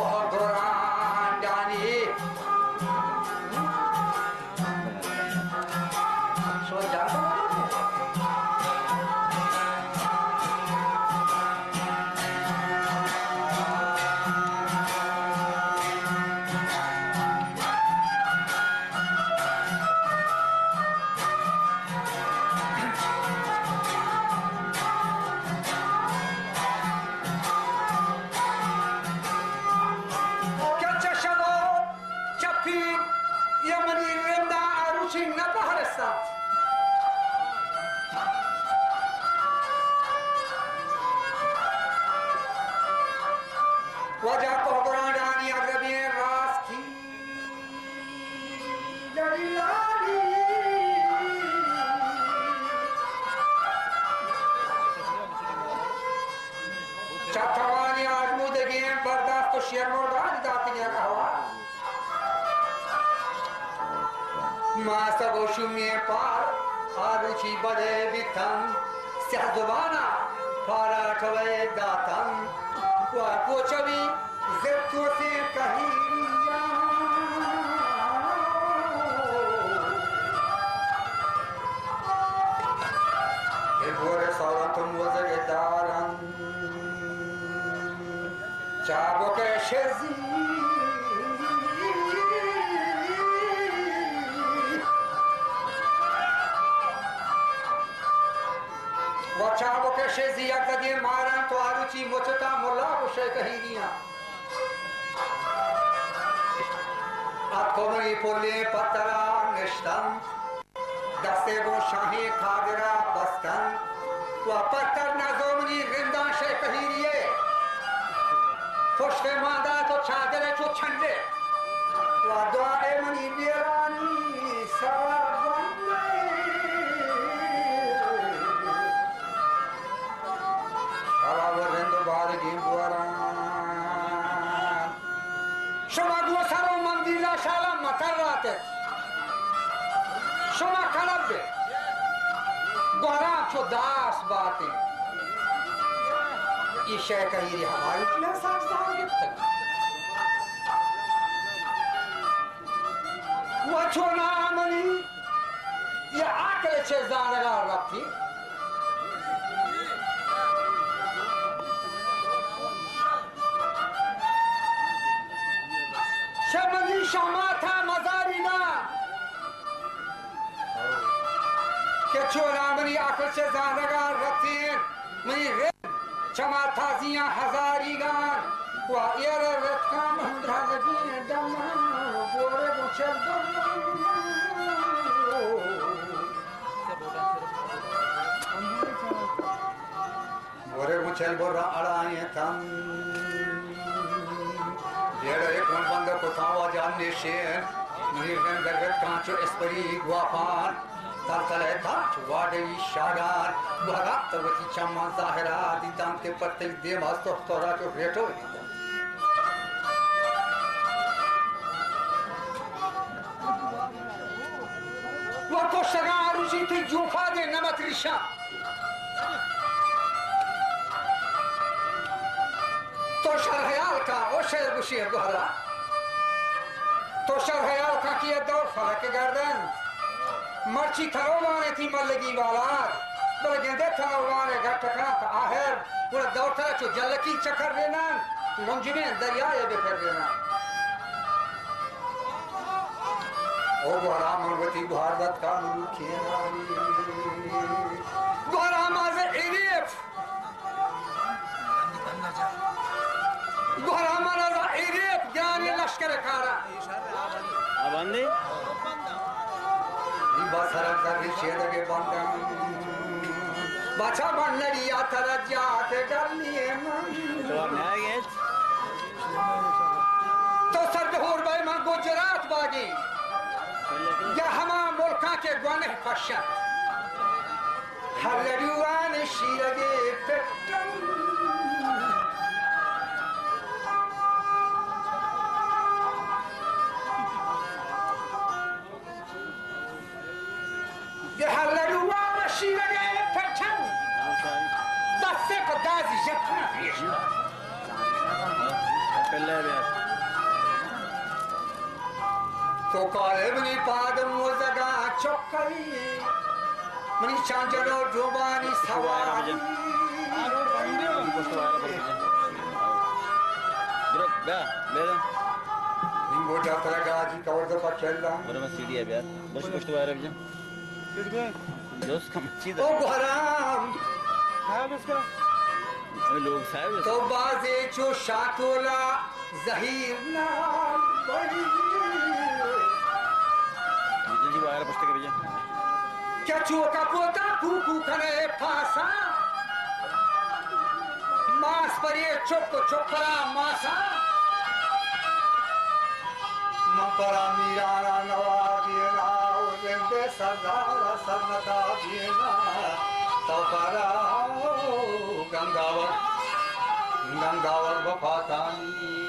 Kohorandani. So वजह कोहरानी अगरबी रास की लड़ी लाड़ी चटवानी आजमूदे गेम बर्दाश्त तो शेर मोर्दान दाती है कहवा मासा गोशुमिये पार आरुचि बड़े बिथम स्याजुबाना पारा ठवे दातम Wakochavi zeptote kahiriya Ebore salatum wazare daran Chaboke shezi Wachavo ke shezi yakadi maran to aruchi mochata molla ko shekahiniya Atkomani polle patara nishtam Daste go shahi khadira bastan Wa patar nazomni rindan shekahiniye Foshke manda to chadere to chande Wa duae mani nirani sarabande Shoma guasaro mandila shala matarate Shoma kalabbe Gwara cho das baate Ishe kahiri hamari kiya saak saak gittak Wacho naamani Ye akle che zanagar rakti Shamani Shamata Mazarina Kechora Mani Akache Zanagar Ratin Mani Red Chamataziya Hazarigan Wa Era Retkam Hundragin Dama Bore Buchel Bore Buchel Bora Arayatam Yere ekman banda kotawa janne shen Nirgan gargat kancho espari guapan Tartale kanch wade shagan Bhagat tavati chamma zahira Ditam ke pattel demas tohtora cho reto Wako shaga aruji te jufa de namat risha तो शरहयाल का ओ शेर बुशीर दोहरा तो शरहयाल का किए दौर फलक गर्दन मर्ची थरोवाने थी मल्लगी वालाद बल गेंदे थरोवाने घटका था आहर पूरा दौर था जो जलकी चक्कर देना मुंजिमे दरियाए बिखर देना ओ गोरा मनवती भारत का मुखियारी गोरा माजे इरिफ Goramana da erip yani lashkar kara. Abandi? Basarak da risheda ke bandam. Bacha bandari atarajya te galliye man. So naya geç. To sargahor bay man Gujarat bagi. Ya hama mulka ke gwaneh fashat. Halladiwan shirage pettam. पहले यार तो काले बनी पादम वो जगह चौकई money चांचलो जोबानी सवारी निंगो जातरा गाजी cover दफा खेलला बरं मग सीडी आहे यार बस गोष्ट वायर बिजन दोस्त का मच्छी ओ घराम अबे लोग साहब तो बाजे जो शातोला जहीर ना बड़ी जी वायर पुस्तक के बिजन क्या चोका पोता कुकू करे फासा मास पर ये चोक चोकरा मासा मपरा मीराना नवाजिना उरेंदे सरदारा सरनता जिना तपरा गंगावर गंगावर बफातानी